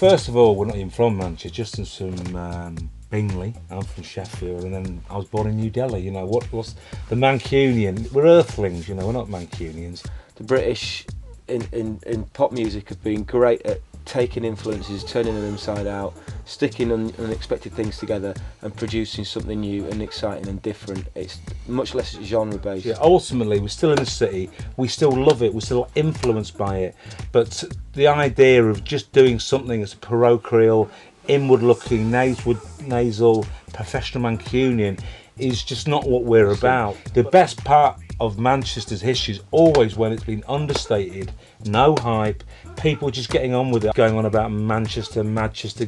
first of all, we're not even from Manchester. Justin's from Bingley. I'm from Sheffield, and then I was born in New Delhi. You know, what's the Mancunian? We're Earthlings, you know. We're not Mancunians. The British in pop music have been great at taking influences, turning them inside out, sticking unexpected things together and producing something new and exciting and different. It's much less genre based. Yeah, ultimately we're still in the city, we still love it, we're still influenced by it, but the idea of just doing something that's parochial, inward looking, nasal, professional Mancunian is just not what we're about. The best part of Manchester's history is always when it's been understated, no hype, people just getting on with it, going on about Manchester, Gunchester,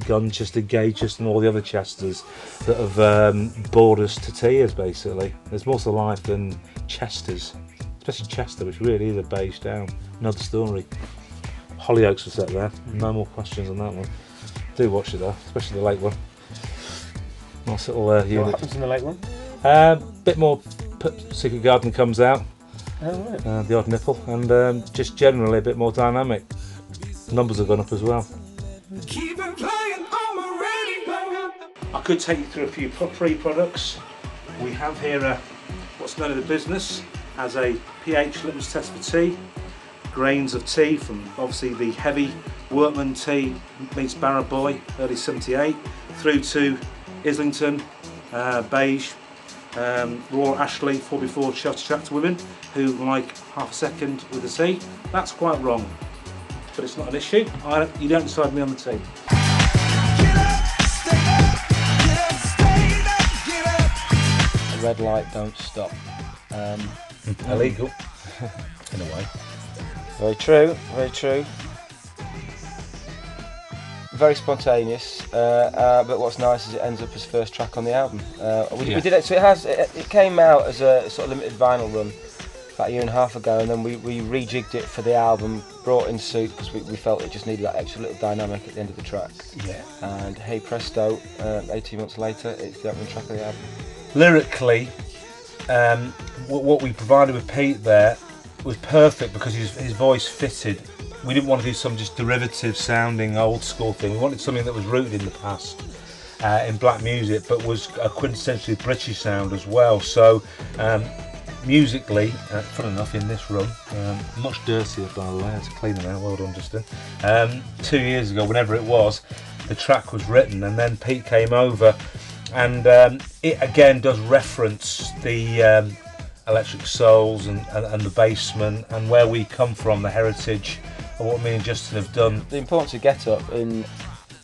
Gaychester and all the other Chesters that have bored us to tears basically. There's more to life than Chesters, especially Chester, which really is a beige town. Another story. Hollyoaks was set there, no more questions on that one. Do watch it though, especially the late one. Nice little unit. What happens in the late one? Bit more Secret Garden comes out, Oh, right. the odd nipple, and just generally a bit more dynamic. Numbers have gone up as well. Keep it playing on my radio. I could take you through a few free products. We have here what's known in the business as a pH litmus test for tea. Grains of tea from obviously the heavy Workman tea meets Barrow Boy, early 78, through to Islington, beige, Royal Ashley 44 shelter tractor women who like half a second with the tea. That's quite wrong, but it's not an issue. You don't decide me on the tea. A red light, don't stop. Illegal, in a way. Very true, very true. Very spontaneous, but what's nice is it ends up as first track on the album. We did it, so it came out as a sort of limited vinyl run about a year and a half ago, and then we rejigged it for the album, brought in Suit because we felt it just needed that extra little dynamic at the end of the track. Yeah. And hey presto, 18 months later, it's the opening track of the album. Lyrically, what we provided with Pete there was perfect because his voice fitted. We didn't want to do some just derivative sounding old school thing. We wanted something that was rooted in the past in black music, but was a quintessentially British sound as well. So musically, fun enough in this run, much dirtier by the way, I had to clean them out, well done Justin. 2 years ago, whenever it was, the track was written and then Pete came over and it again does reference the Electric Souls and the Basement and where we come from, the heritage of what me and Justin have done. The importance of Get Up in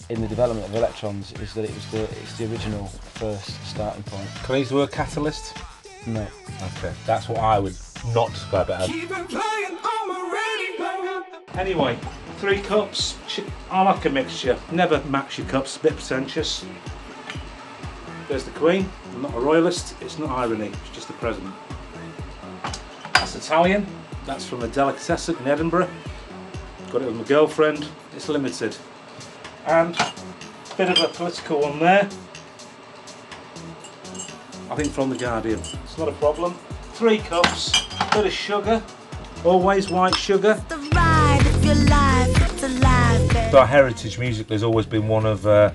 the development of Elektrons is that it's the original first starting point. Can I use the word catalyst? No. Okay, that's what I would not describe it as. Keep it playing on my radio. Anyway, 3 cups. I like a mixture. Never match your cups, a bit pretentious. There's the Queen. I'm not a royalist, it's not irony, it's just the present. That's Italian. That's from a delicatessen in Edinburgh. Got it with my girlfriend. It's limited. And a bit of a political one there. I think from the Guardian. It's not a problem. 3 cups. Bit of sugar. Always white sugar. Our heritage musically has always been one of a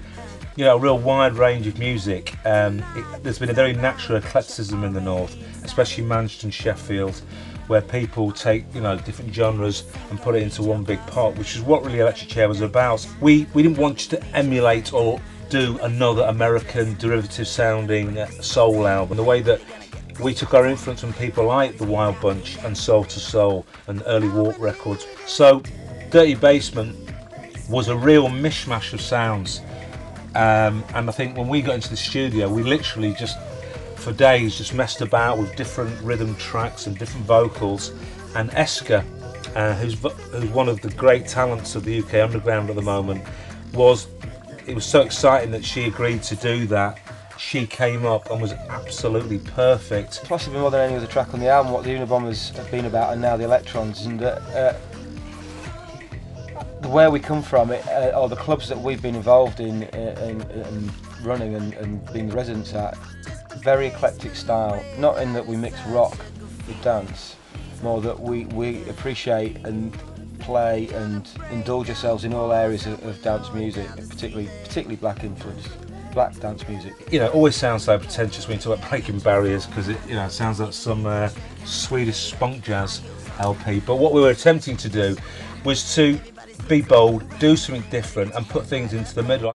real wide range of music. There's been a very natural eclecticism in the north, especially Manchester and Sheffield, where people take different genres and put it into one big pot, which is what really Electric Chair was about. We didn't want you to emulate or do another American derivative sounding soul album. The way that we took our influence from people like the Wild Bunch and Soul to Soul and early Warp Records. So Dirty Basement was a real mishmash of sounds. And I think when we got into the studio, we literally just, for days, just messed about with different rhythm tracks and different vocals. And Eska, who's one of the great talents of the UK underground at the moment, it was so exciting that she agreed to do that. She came up and was absolutely perfect. Possibly more than any other track on the album, what the Unabombers have been about and now the Elektrons, and where we come from, or the clubs that we've been involved in running and being residents at, very eclectic style. Not in that we mix rock with dance, more that we appreciate and play and indulge ourselves in all areas of dance music, particularly black influence, black dance music. You know, it always sounds so pretentious when you talk about breaking barriers, because it, you know, sounds like some Swedish spunk jazz LP. But what we were attempting to do was to be bold, do something different, and put things into the middle.